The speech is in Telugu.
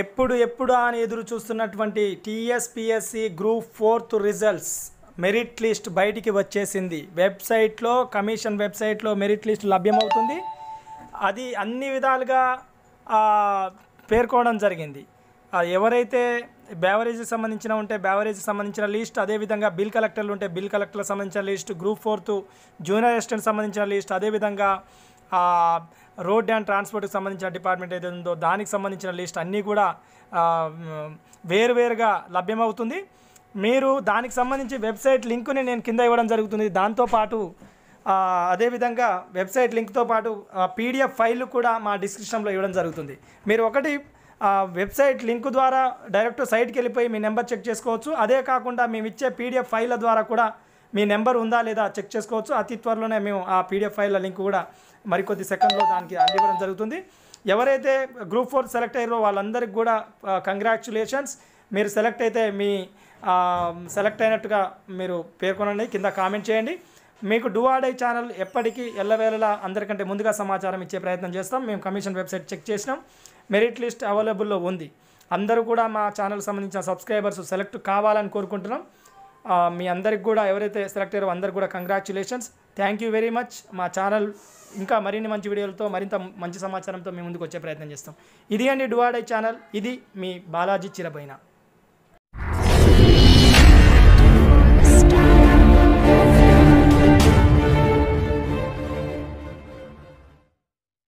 ఎప్పుడు ఎప్పుడు అని ఎదురు చూస్తున్నటువంటి TSPSC group 4 results merit list బయటికి వచ్చేసింది. వెబ్సైట్లో కమిషన్ వెబ్సైట్లో మెరిట్ లిస్ట్ లభ్యమవుతుంది. అది అన్ని విధాలుగా పేర్కోవడం జరిగింది. ఎవరైతే బ్యావరేజ్కి సంబంధించిన ఉంటే బ్యావరేజ్కి సంబంధించిన లిస్ట్, అదేవిధంగా బిల్ కలెక్టర్లు ఉంటే బిల్ కలెక్టర్లకు సంబంధించిన లిస్ట్, గ్రూప్ 4 జూనియర్ అసిస్టెంట్ సంబంధించిన లిస్ట్, అదేవిధంగా రోడ్ అండ్ ట్రాన్స్పోర్ట్కి సంబంధించిన డిపార్ట్మెంట్ ఏదైతే ఉందో దానికి సంబంధించిన లిస్ట్ అన్నీ కూడా వేరువేరుగా లభ్యమవుతుంది. మీరు దానికి సంబంధించి వెబ్సైట్ లింకుని నేను కింద ఇవ్వడం జరుగుతుంది. దాంతోపాటు అదేవిధంగా వెబ్సైట్ లింక్తో పాటు పీడిఎఫ్ ఫైల్ కూడా మా డిస్క్రిప్షన్లో ఇవ్వడం జరుగుతుంది. మీరు ఒకటి వెబ్సైట్ లింక్ ద్వారా డైరెక్ట్ సైట్కి వెళ్ళిపోయి మీ నెంబర్ చెక్ చేసుకోవచ్చు. అదే కాకుండా మేము ఇచ్చే పీడిఎఫ్ ఫైళ్ళ ద్వారా కూడా మీ నెంబర్ ఉందా లేదా చెక్ చేసుకోవచ్చు. అతి త్వరలోనే మేము ఆ పీడిఎఫ్ ఫైళ్ళ లింక్ కూడా మరికొద్ది సెకండ్లో దానికి అందివ్వడం జరుగుతుంది. ఎవరైతే గ్రూప్ 4 సెలెక్ట్ అయ్యారో వాళ్ళందరికీ కూడా కంగ్రాచ్యులేషన్స్. మీరు సెలెక్ట్ అయితే మీ సెలెక్ట్ అయినట్టుగా మీరు పేర్కొనండి, కింద కామెంట్ చేయండి. మీకు డూ ఆర్ డై ఛానల్ ఎప్పటికీ ఎల్లవేళలా అందరికంటే ముందుగా సమాచారం ఇచ్చే ప్రయత్నం చేస్తాం. మేము కమిషన్ వెబ్సైట్ చెక్ చేసినాం, మెరిట్ లిస్ట్ అవైలబుల్లో ఉంది. అందరూ కూడా మా ఛానల్ సంబంధించిన సబ్స్క్రైబర్స్ సెలెక్ట్ కావాలని కోరుకుంటున్నాం. మీ అందరికి కూడా ఎవరైతే సెలెక్ట్ అయ్యారో అందరికి కూడా congratulations. Thank you very much. మా ఛానల్ ఇంకా మరిన్ని మంచి వీడియోలతో మరింత మంచి సమాచారంతో మీ ముందుకు వచ్చే ప్రయత్నం చేస్తాం. ఇది అండి డూ ఆర్ డై ఛానల్. ఇది మీ బాలాజీ చిరబైన.